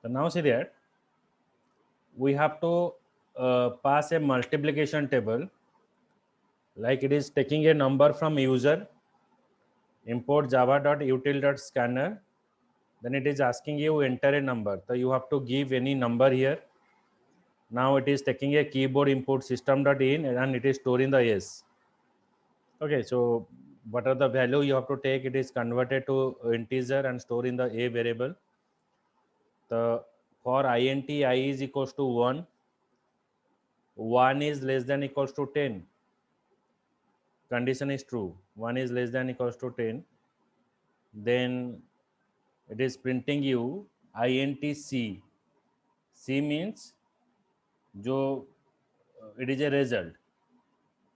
So now see that we have to pass a multiplication table, like it is taking a number from user, import java.util.scanner, then it is asking you enter a number, so you have to give any number here. Now it is taking a keyboard input system.in and it is storing the s. Okay, so what are the value you have to take, it is converted to integer and store in the a variable. The for int I is equals to 1, 1 is less than equals to 10, condition is true, 1 is less than equals to 10, then it is printing you int c. C means जो it is a result,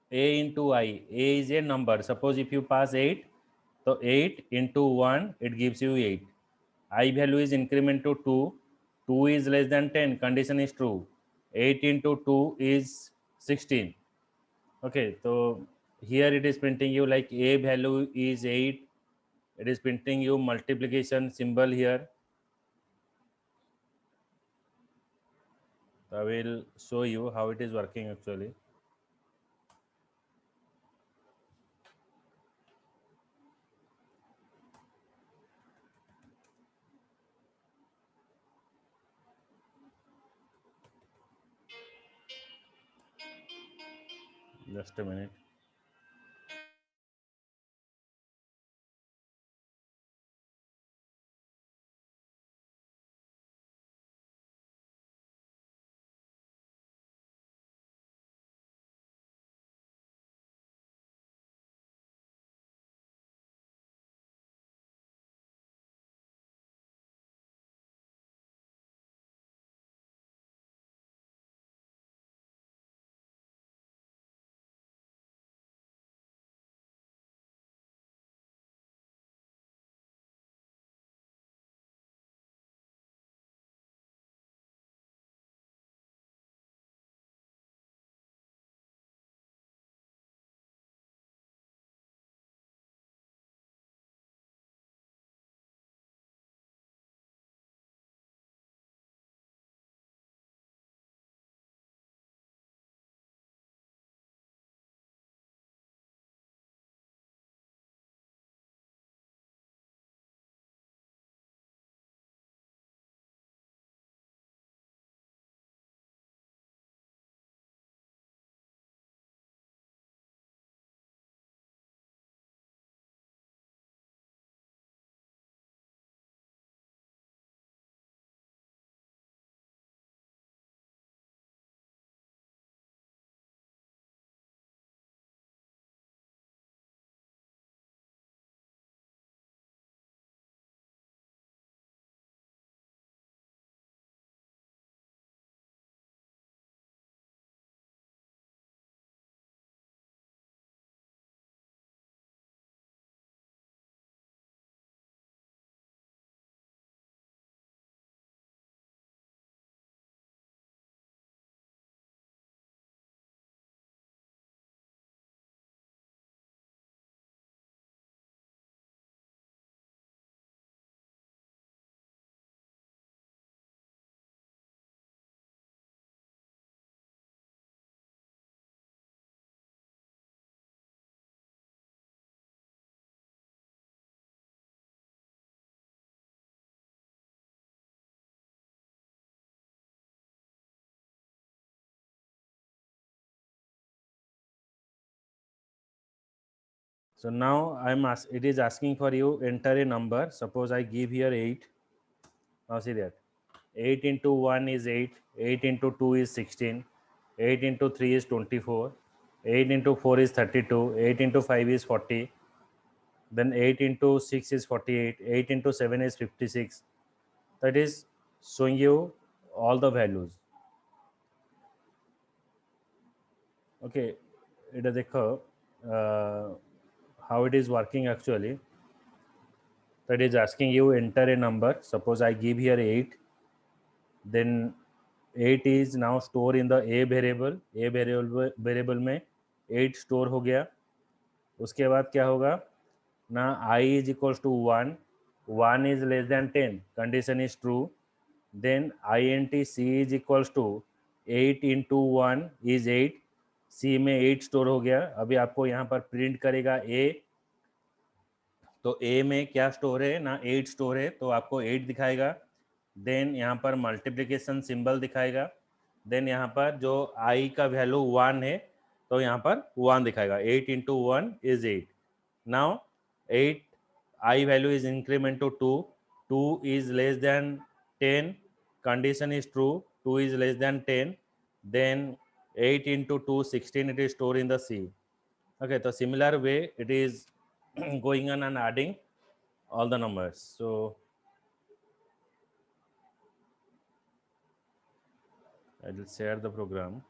a into I, a is a number, suppose if you pass 8, so 8 into 1 it gives you 8. I value is increment to 2, 2 is less than 10, condition is true, 8 into 2 is 16. Okay, so here it is printing you like a value is 8, it is printing you multiplication symbol here. I will show you how it is working actually. Just a minute. So now it is asking for you enter a number. Suppose I give here 8. Now see that 8 into 1 is 8, 8 into 2 is 16, 8 into 3 is 24, 8 into 4 is 32, 8 into 5 is 40, then 8 into 6 is 48, 8 into 7 is 56. That is showing you all the values. Okay, it is a how it is working actually. That is asking you enter a number. Suppose I give here 8, then 8 is now store in the a variable में 8 store हो गया. उसके बाद क्या होगा ना, I is equals to 1, 1 is less than 10, condition is true, then int c is equals to 8 into 1 is 8, c में 8 store हो गया. अभी आपको यहाँ पर प्रिंट करेगा a, तो a में क्या स्टोर है ना, 8 स्टोर है, तो आपको 8 दिखाएगा. देन यहाँ पर मल्टीप्लिकेशन सिंबल दिखाएगा. देन यहाँ पर जो i का वैल्यू 1 है, तो यहाँ पर 1 दिखाएगा. 8 into 1 is 8. Now 8 I value is increment to 2. 2 is less than 10. Condition is true. 2 is less than 10. Then 8 into 2, 16. It is stored in the C. Okay, so similar way it is going on and adding all the numbers. So I will share the program.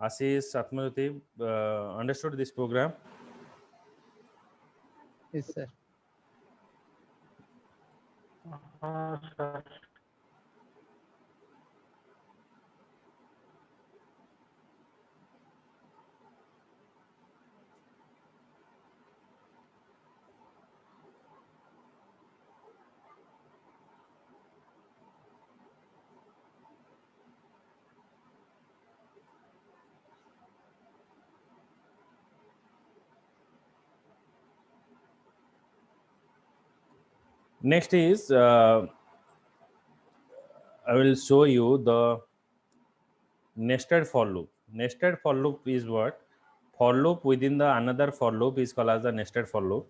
Ashish, Atmajyoti, understood this program? Yes, sir. Sir. Next is I will show you the nested for loop. Nested for loop is what? For loop within the another for loop is called as the nested for loop.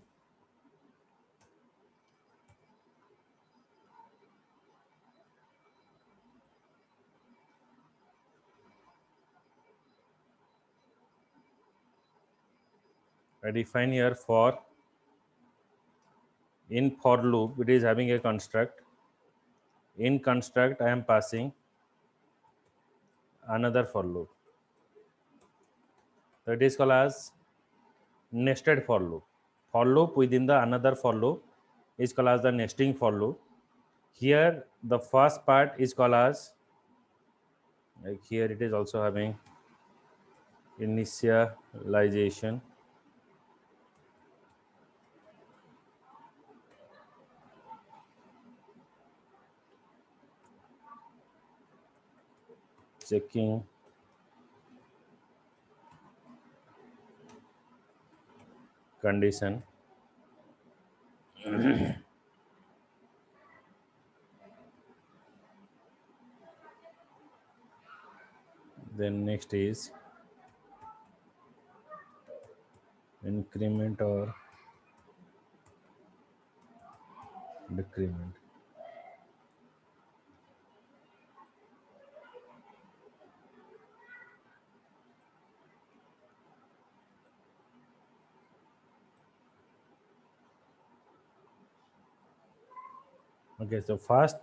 I define here for. In for loop it is having a construct. In construct I am passing another for loop. So it is called as nested for loop. For loop within the another for loop is called as the nesting for loop. Here the first part is called as, like here it is also having initialization. Checking condition. Then next is increment or decrement. Okay, so first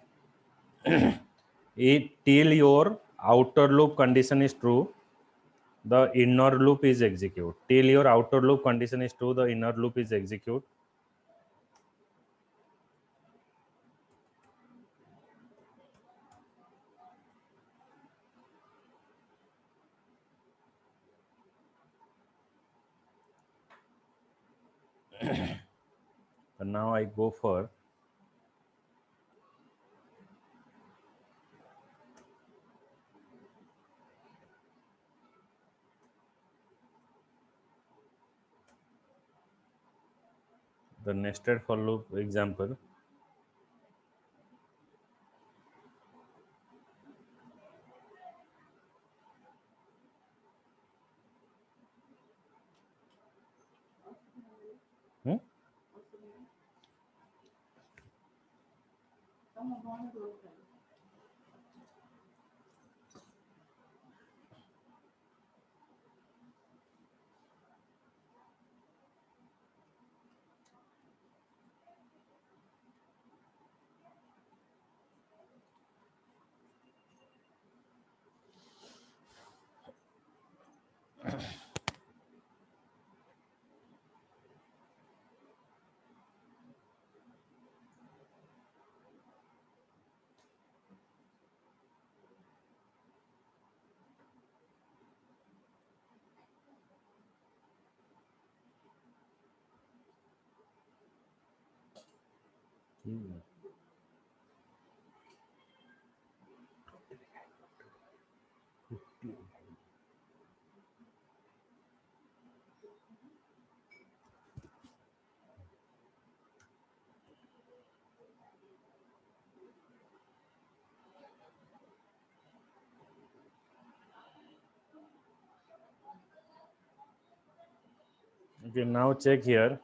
till your outer loop condition is true, the inner loop is execute. Till your outer loop condition is true, the inner loop is execute. And now I go for the nested for loop example. Hmm? Okay, now check here.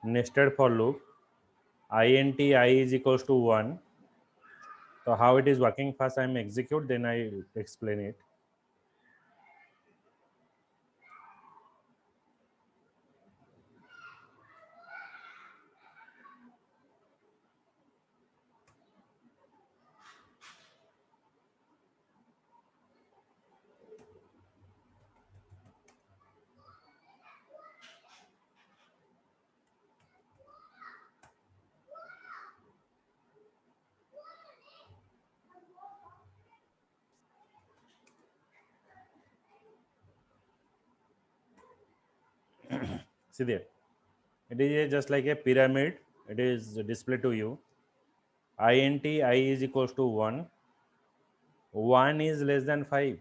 Nested for loop. int I is equals to 1. So how it is working, first I am execute, then I explain it. See there, it is just like a pyramid. It is displayed to you. int I is equals to 1. 1 is less than 5.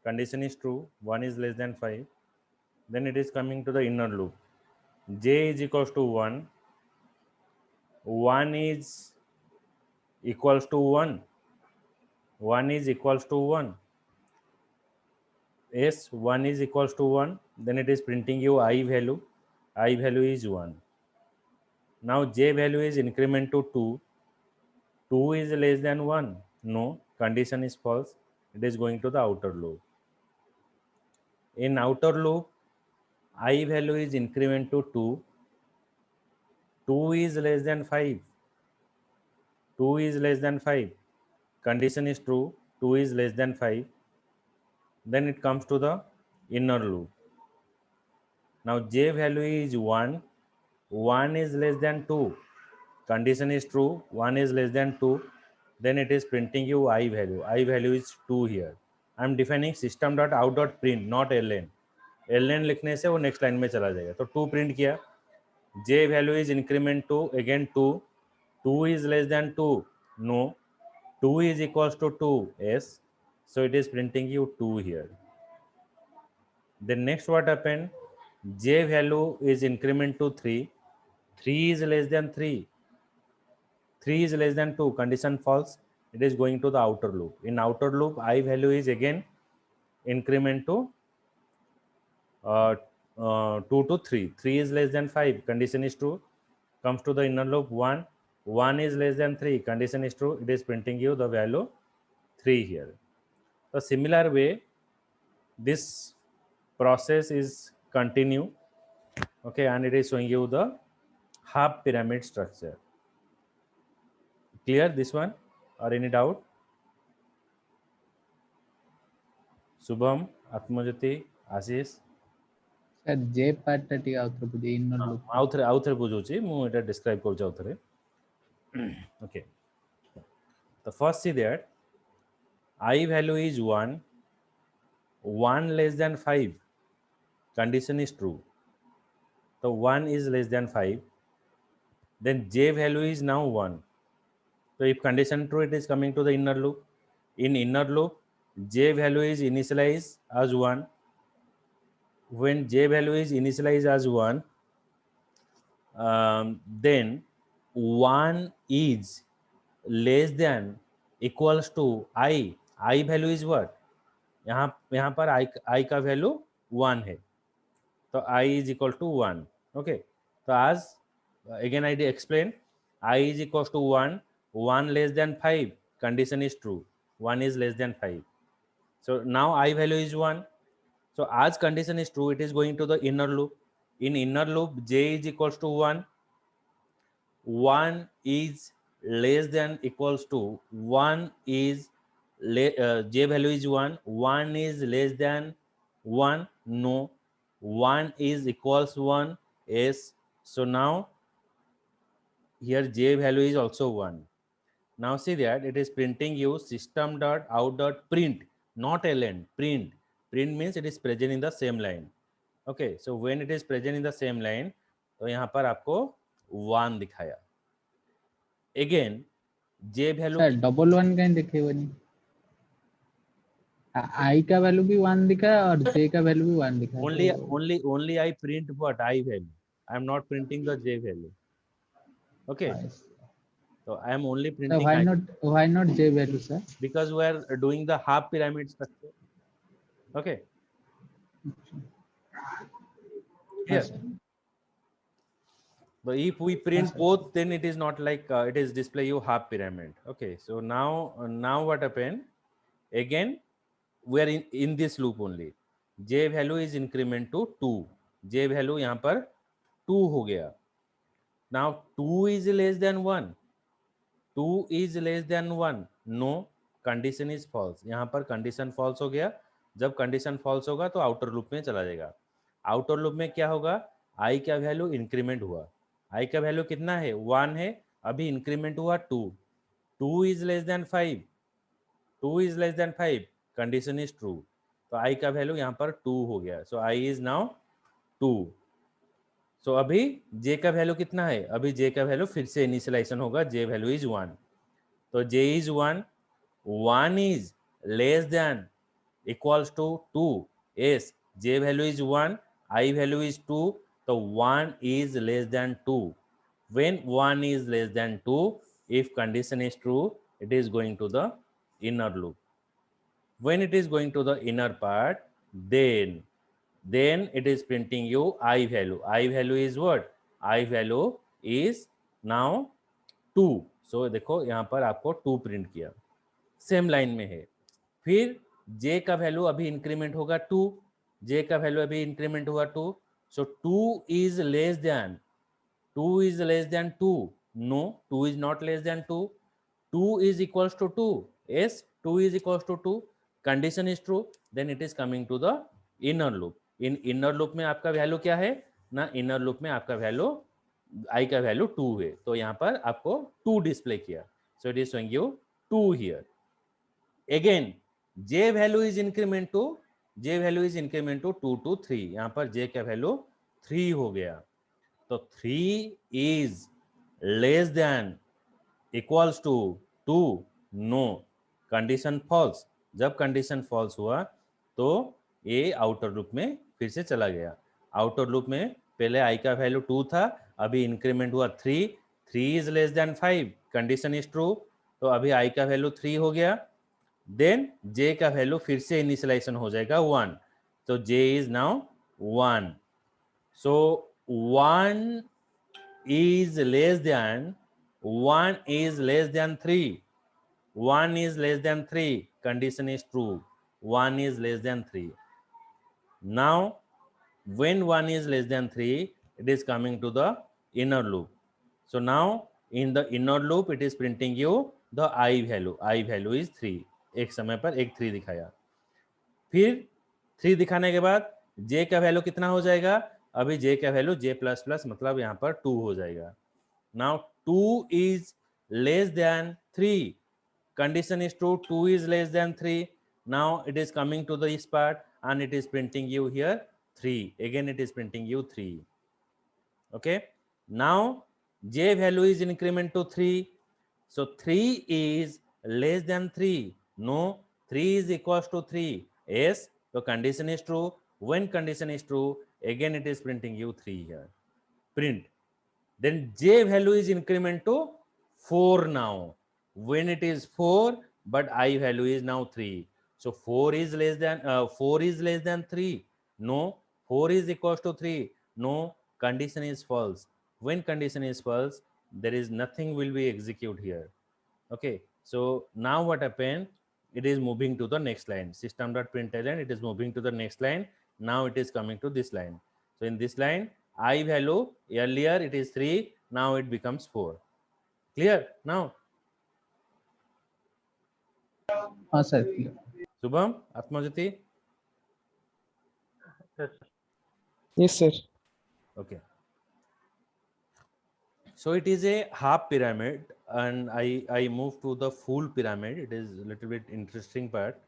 Condition is true. 1 is less than 5. Then it is coming to the inner loop. J is equals to 1. 1 is equals to 1. 1 is equals to 1. Yes, 1 is equals to 1. Then it is printing you I value. I value is 1. Now J value is increment to 2. 2 is less than 1. No, condition is false. It is going to the outer loop. In outer loop, I value is increment to 2. 2 is less than 5. 2 is less than 5. Condition is true. 2 is less than 5. Then it comes to the inner loop. Now J value is 1. 1 is less than 2. Condition is true. 1 is less than 2. Then it is printing you I value. I value is 2 here. I am defining system.out.print, not ln. ln लिखने से वो next line में चला जाएगा. तो 2 print किया. J value is increment to again 2. 2 is less than 2. No. 2 is equals to 2. Yes. So it is printing you 2 here. Then next what happened? J value is increment to 3. 3 is less than 3. 3 is less than 2. Condition false. It is going to the outer loop. In outer loop, I value is again increment to 2 to 3. 3 is less than 5. Condition is true. Comes to the inner loop 1. 1 is less than 3. Condition is true. It is printing you the value 3 here. So similar way, this process is continue. Okay, and it is showing you the half pyramid structure. Clear this one or any doubt? Shubham, Atmajyoti, Ashish. Sir जे part टी आउथरे बुझे inner loop आउथरे बुझुची मु एटा describe करछ आउथरे. Okay, the first see that I value is 1. 1 less than 5. Condition is true. So 1 is less than 5. Then J value is now 1. So if condition true, it is coming to the inner loop. In inner loop, J value is initialized as 1. When J value is initialized as 1, then 1 is less than equals to I. I value is what? यहाँ पर I का value 1 है, तो I is equal to 1. Okay, तो as again I explain, I is equals to 1. 1 less than 5. Condition is true. 1 is less than 5. So now I value is 1. So as condition is true, it is going to the inner loop. In inner loop, J is equals to 1. 1 is less than equals to 1 is J value is 1. 1 is less than 1. No. 1 is equals 1. Yes. So now here J value is also 1. Now see that it is printing you system.out.print, not ln, print. Print means it is present in the same line. Okay, so when it is present in the same line, तो यहाँ पर आपको 1 दिखाया. Again j value sir double one कहीं देखे बनी, आई का value भी वन दिखा है और जे का वैल्यू भी वन दिखा है. only I print what I value. I am not printing the j value. Okay, so I am only So printing why I not j value, sir? because we are doing the half pyramid structure. Okay, हाँ here. Sir. But if we print sir. both, then it is not like it is display you half pyramid. Okay, so now what happened? Again, we are in this loop only. J value is increment to 2. J value यहाँ पर 2 हो गया. Now 2 is less than 1. 2 is less than 1. No, condition is false. यहाँ पर condition false हो गया. जब condition false होगा तो outer loop में चला जाएगा. outer loop में क्या होगा? I का वैल्यू इंक्रीमेंट हुआ. I का वैल्यू कितना है? 1 है. अभी इंक्रीमेंट हुआ 2. 2 is less than 5. 2 is less than 5. Condition is true. तो I का वैल्यू यहाँ पर 2 हो गया. सो I इज नाउ 2. सो अभी J का वैल्यू कितना है? अभी J का वैल्यू फिर से इनिशियलाइजेशन होगा. J value is 1. तो J is 1. 1 is less than equals to 2. yes, J value is 1, I value is 2. तो 1 is less than 2. When 1 is less than 2, if condition is true, it is going to the inner loop. When it is going to the inner part, then it is printing you I value. I value is what? I value is now 2. So देखो यहाँ पर आपको 2 print किया. Same line में है. फिर J का value अभी इंक्रीमेंट होगा 2. J का वैल्यू अभी इंक्रीमेंट हुआ 2. So 2 is less than 2. No, 2 is not less than 2. 2 is equals to 2. Yes, 2 is equals to 2. Condition is true. Then it is coming to the inner loop. In inner loop में आपका value क्या है ना? inner loop में आपका value I का value 2 है. तो यहाँ पर आपको 2 डिस्प्ले किया. So it is showing you 2 here. Again, J value is increment to 2 to 3. यहाँ पर J का वैल्यू 3 हो गया. तो 3 is less than equals to 2. No, condition false. जब condition false हुआ तो ये आउटर लूप में फिर से चला गया. आउटर लूप में पहले I का वैल्यू 2 था, अभी इंक्रीमेंट हुआ 3. 3 is less than 5. Condition is true. तो अभी I का वैल्यू 3 हो गया. देन J का वैल्यू फिर से इनिशियलाइजेशन हो जाएगा 1. तो J is now 1. So 1 is less than 3. 1 is less than 3. Condition is true. 1 is less than 3. Now, when 1 is less than 3, it is coming to the inner loop. So now, in the inner loop, it is printing you the I value. I value is 3. एक समय पर एक 3 दिखाया. फिर 3 दिखाने के बाद J का वैल्यू कितना हो जाएगा? अभी J का वैल्यू J प्लस प्लस मतलब यहाँ पर 2 हो जाएगा. Now 2 is less than 3. Condition is true. 2 is less than 3. Now it is coming to this part and it is printing you here 3. Again it is printing you 3. Okay. Now J value is increment to 3. So 3 is less than 3. No, 3 is equals to 3. Yes, the condition is true. When condition is true, again it is printing you 3 here. Print. Then J value is increment to 4 now. When it is 4, but I value is now 3. So 4 is less than 3. No, 4 is equals to 3. No, condition is false. When condition is false, there is nothing will be execute here. Okay, so now what happened? It is moving to the next line. System.println, it is moving to the next line. Now it is coming to this line. So in this line, I value earlier it is 3. Now it becomes 4. Clear now? हाँ sir. Shubham, Atmajati? Yes, sir. Yes, sir. Okay. So it is a half pyramid and I move to the full pyramid. It is a little bit interesting part.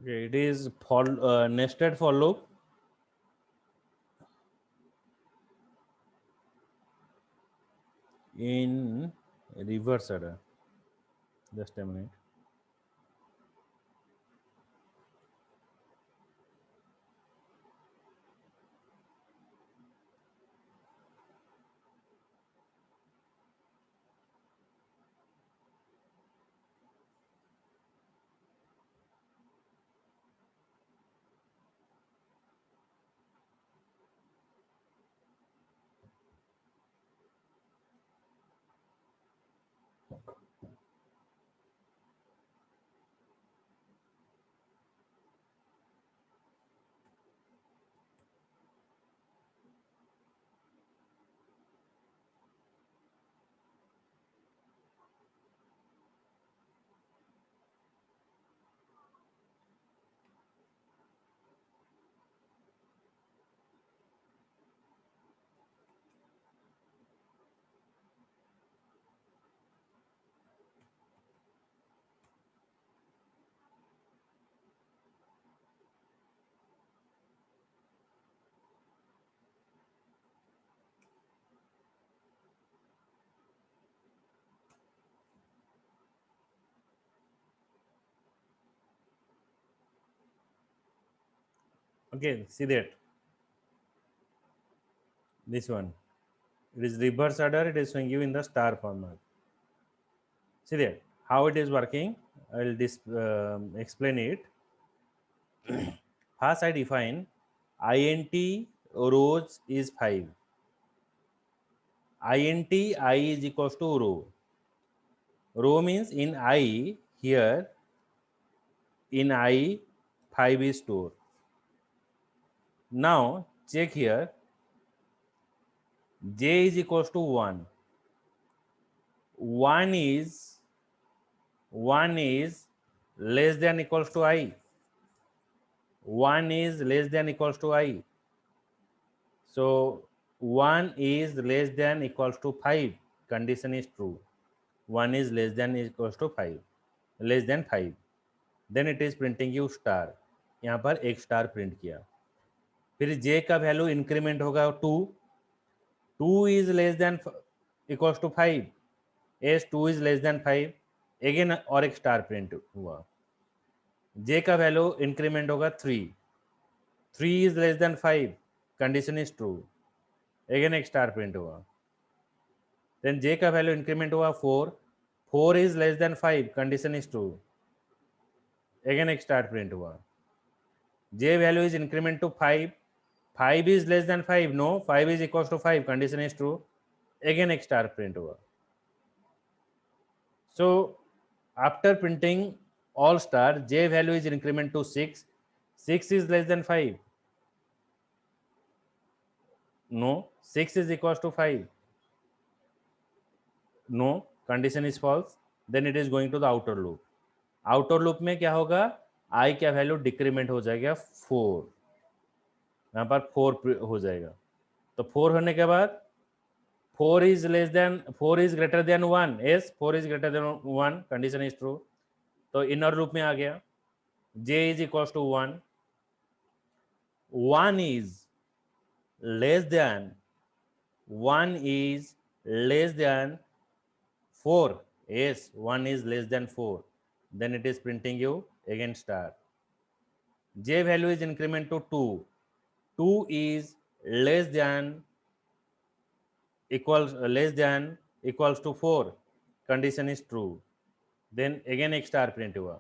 Okay, it is for nested for loop. In reverse order. Just a minute. Okay, see that. This one. It is reverse order. It is showing you in the star format. See there. How it is working. I will explain it. First, I define int rows is 5. int I is equals to row. Row means in I here, in I 5 is stored. Now check here, j is equals to 1. 1 is less than equals to I. 1 is less than equals to I. So 1 is less than equals to 5. Condition is true. 1 is less than equals to 5. Less than 5. Then it is printing you star. यहाँ पर एक star print किया. फिर j का value increment होगा 2. 2 is less than equals to 5. Yes, 2 is less than 5. Again और एक star print हुआ. j का वैल्यू इंक्रीमेंट होगा 3. 3 is less than 5. Condition is true. Again एक स्टार प्रिंट हुआ. देन j का वैल्यू इंक्रीमेंट हुआ 4. 4 is less than 5. Condition is true. Again एक स्टार प्रिंट हुआ. j value is increment to 5. 5 is less than 5. No, 5 is equals to 5. Condition is true. Again एक star print हुआ. So after printing all star, j value is increment to 6. 6 is less than 5. No, 6 is equals to 5. No, condition is false. Then it is going to the outer loop. Outer loop में क्या होगा? I क्या value decrement हो जाएगा 4. यहाँ पर 4 हो जाएगा. तो 4 होने के बाद 4 is greater than 1. Yes, 4 is greater than 1. Condition is true. तो इनर लूप में आ गया. j is equals to 1. 1 is less than 4. Yes, 1 is less than 4. Then it is printing you again star. J value is increment to 2. 2 is less than equals to 4. Condition is true. Then again एक star print हुआ.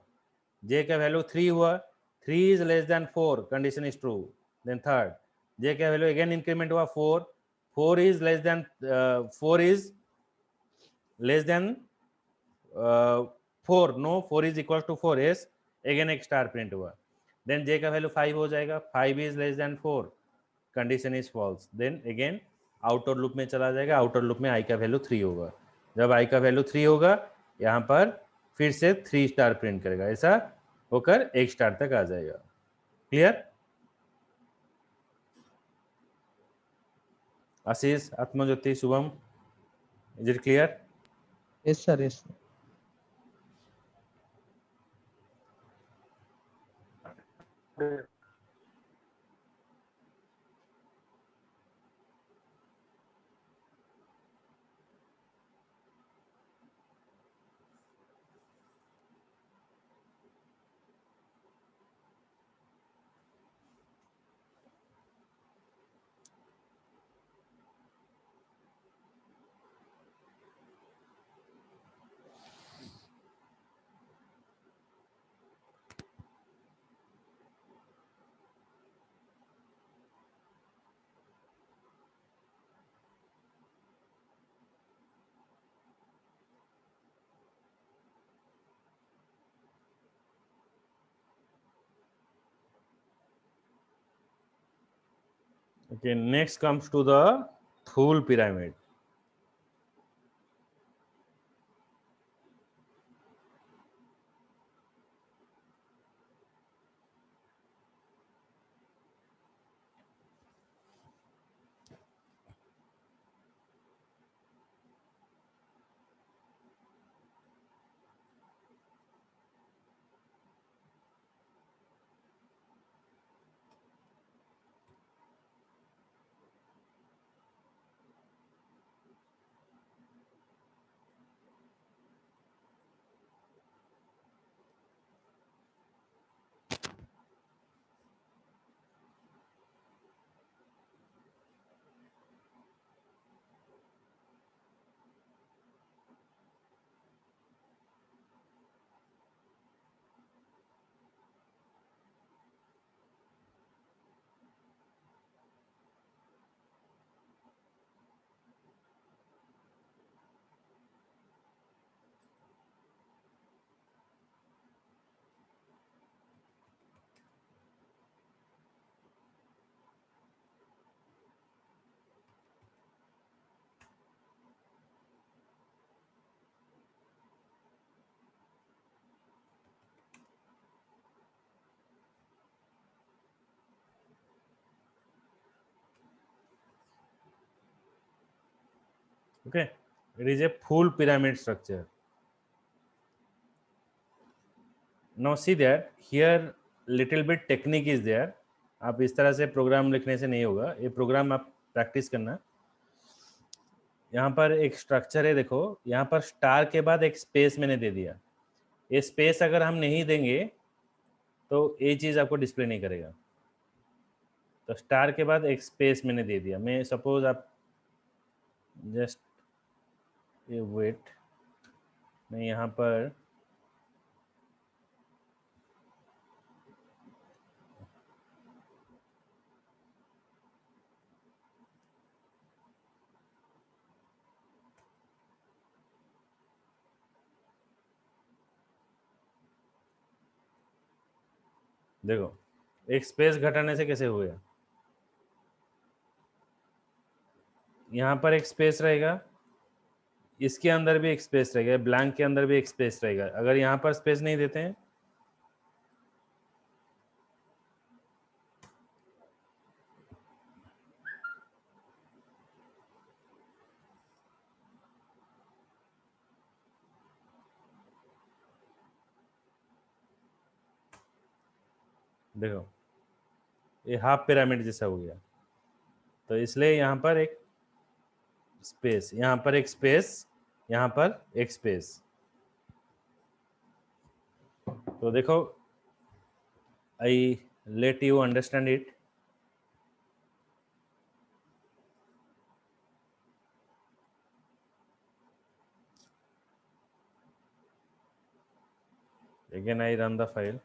j का value 3 हुआ. 3 is less than 4. Condition is true. Then third, j का value again increment हुआ 4. 4 is less than 4. No, 4 is equals to 4. Yes, again एक star print हुआ. Then j का value 5 हो जाएगा. 5 is less than 4. Condition is false. Then again outer loop में चला जाएगा. आउटर लूप में i का वैल्यू 3 होगा. जब i का वैल्यू 3 होगा, यहाँ पर फिर से 3 स्टार प्रिंट करेगा. ऐसा होकर 1 स्टार तक आ जाएगा. Clear? Ashish, Atmajyoti, Shubham, is it clear? Yes, sir. Yes, sir. structure. Okay, next comes to the Thule pyramid. Okay, it is a full pyramid structure. Now see that here little bit technique is there. आप इस तरह से programme लिखने से नहीं होगा, ये programme आप प्रैक्टिस करना. यहाँ पर एक स्ट्रक्चर है, देखो यहाँ पर स्टार के बाद एक स्पेस मैंने दे दिया. ये स्पेस अगर हम नहीं देंगे तो ये चीज़ आपको डिस्प्ले नहीं करेगा. तो स्टार के बाद एक स्पेस मैंने दे दिया. मैं सपोज आप जस्ट ये वेट, मैं यहाँ पर देखो एक स्पेस घटाने से कैसे हुआ. यहाँ पर एक स्पेस रहेगा, इसके अंदर भी एक स्पेस रहेगा, ब्लैंक के अंदर भी एक स्पेस रहेगा. अगर यहाँ पर स्पेस नहीं देते हैं देखो ये हाफ पिरामिड जैसा हो गया. तो इसलिए यहाँ पर एक स्पेस, यहाँ पर एक स्पेस, यहाँ पर एक स्पेस. तो देखो I let you understand it. Again I run the file.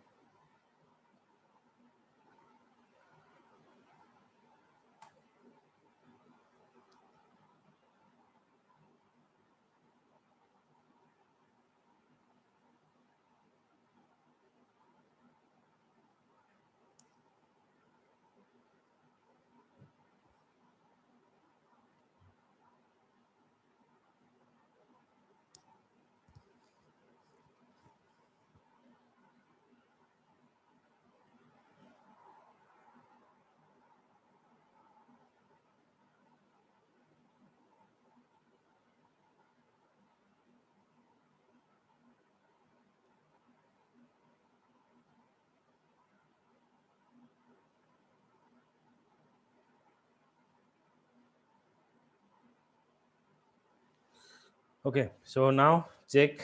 Okay, so now check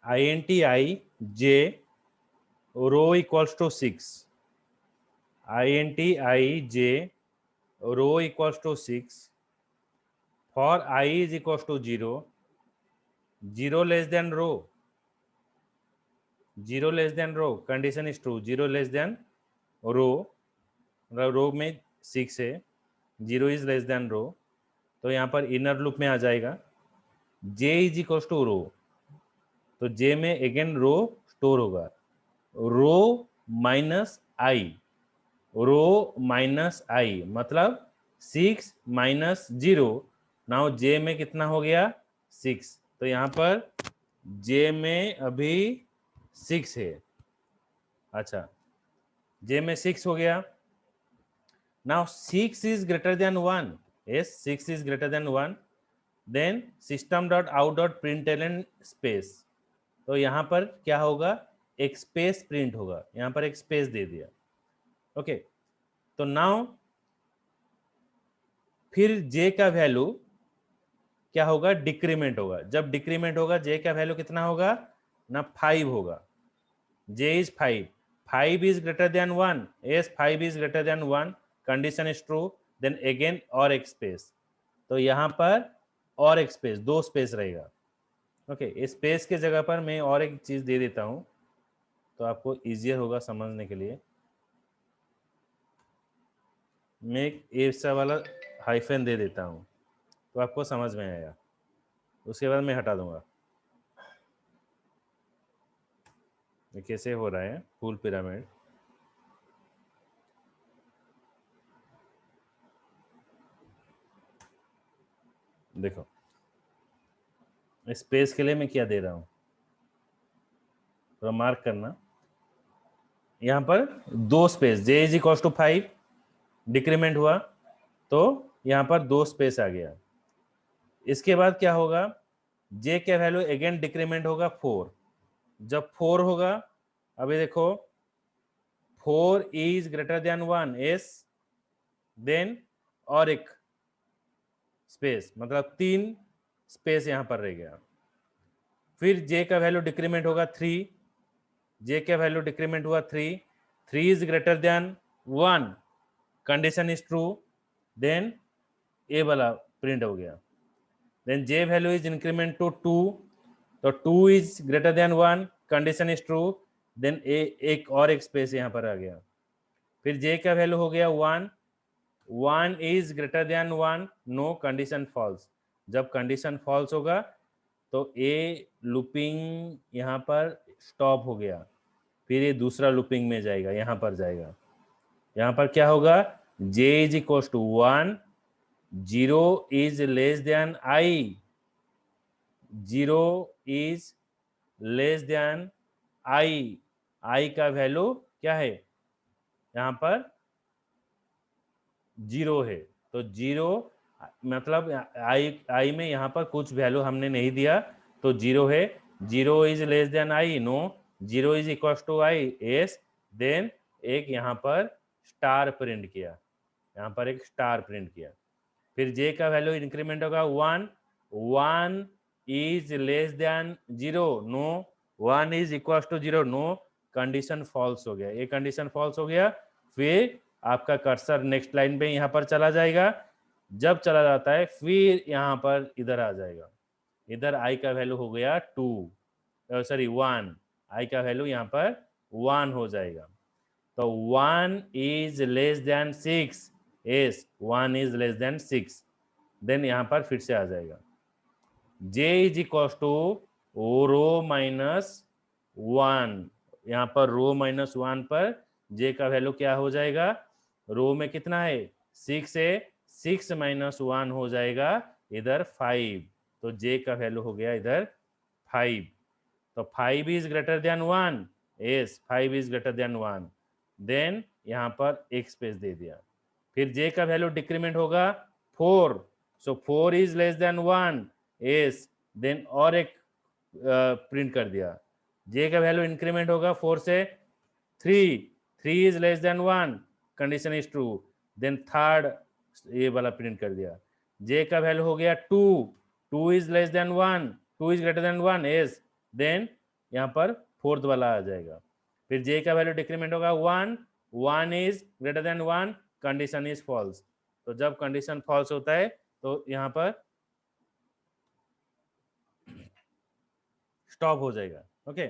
int I j row equals to 6. int I j row equals to 6. For I is equals to 0, 0 less than row, 0 less than row, condition is true, 0 less than row, रो में 6 है, 0 is less then रो, तो यहाँ पर inner loop में आ जाएगा j is equal to रो, तो j में again रो store होगा, रो माइनस आई, रो माइनस आई मतलब 6 माइनस 0, नाउ j में कितना हो गया 6, तो यहाँ पर j में अभी 6 है, अच्छा j में 6 हो गया. Now 6 is greater than 1. Yes, 6 is greater than 1. Then system.out.println space. तो यहाँ पर क्या होगा, एक स्पेस प्रिंट होगा, यहाँ पर एक स्पेस दे दिया. ओके, तो नाउ फिर j का वैल्यू क्या होगा, डिक्रीमेंट होगा. जब डिक्रीमेंट होगा j का वैल्यू कितना होगा ना, 5 होगा. j is 5. 5 is greater than 1. Yes, 5 is greater than 1. Condition is true. Then again और एक स्पेस, तो यहाँ पर और एक स्पेस, 2 स्पेस रहेगा. ओके, इस स्पेस के जगह पर मैं और एक चीज दे देता हूँ तो आपको इजियर होगा समझने के लिए. मैं एक ऐसा वाला हाइफन दे देता हूँ तो आपको समझ में आएगा, उसके बाद मैं हटा दूंगा. ये कैसे हो रहा है फुल पिरामिड. देखो स्पेस के लिए मैं क्या दे रहा हूँ, थोड़ा मार्क करना. यहाँ पर 2 space, j is equal to 5, decrement हुआ तो यहाँ पर 2 स्पेस आ गया. इसके बाद क्या होगा, j का वैल्यू अगेन डिक्रीमेंट होगा 4. जब 4 होगा, अभी देखो 4 is greater than 1, yes then और एक स्पेस, मतलब 3 स्पेस यहाँ पर रह गया. फिर j का वैल्यू डिक्रीमेंट होगा 3, j का वैल्यू डिक्रीमेंट हुआ 3, 3 is greater than 1, condition is true, then a वाला प्रिंट हो गया. Then j value is increment to 2, तो 2 is greater than 1, condition is true, then a एक और एक स्पेस यहाँ पर आ गया. फिर j का वैल्यू हो गया 1, 1 is greater than 1, no, condition false. जब कंडीशन फॉल्स होगा तो ए लूपिंग यहाँ पर स्टॉप हो गया, फिर ये दूसरा लूपिंग में जाएगा, यहाँ पर जाएगा. यहाँ पर क्या होगा, j is equal to 1, 0 is less than i, 0 is less than i का वैल्यू क्या है, यहाँ पर 0 है, तो 0 मतलब i में यहाँ पर कुछ वैल्यू हमने नहीं दिया तो 0 है. 0 is less than i, no, 0 is equal to i, yes. Then एक यहाँ पर स्टार प्रिंट किया, यहाँ पर एक स्टार प्रिंट किया. फिर j का वैल्यू इंक्रीमेंट होगा 1, 1 is less than 0, no, 1 is equal to 0, no, condition false हो गया. ये कंडीशन फॉल्स हो गया. फिर आपका कर्सर नेक्स्ट लाइन पे यहाँ पर चला जाएगा. जब चला जाता है फिर यहाँ पर इधर आ जाएगा, इधर i का वैल्यू हो गया 2, सॉरी 1, i का वैल्यू यहाँ पर 1 हो जाएगा. तो 1 is less than 6, yes, 1 is less than 6, then यहाँ पर फिर से आ जाएगा. j is equal to row minus 1, यहाँ पर रो माइनस 1 पर j का वैल्यू क्या हो जाएगा, रो में कितना है 6 है, 6 माइनस 1 हो जाएगा इधर 5, तो j का वैल्यू हो गया इधर 5. तो 5 is greater than 1, yes, 5 is greater than 1, then यहाँ पर एक स्पेस दे दिया. फिर j का वैल्यू डिक्रीमेंट होगा 4, so 4 is less than 1, yes, then और एक प्रिंट कर दिया. j का वैल्यू इंक्रीमेंट होगा 4 से 3, 3 is less than 1, condition is true, then third ये वाला प्रिंट कर दिया. जे का वैल्यू हो गया 2, 2 is less than 1, 2 is greater than 1 is, then यहाँ पर फोर्थ वाला आ जाएगा। फिर जे का वैल्यू डिक्रीमेंट होगा 1, 1 is greater than 1, condition is false. तो जब कंडीशन फॉल्स होता है तो यहाँ पर स्टॉप हो जाएगा। ओके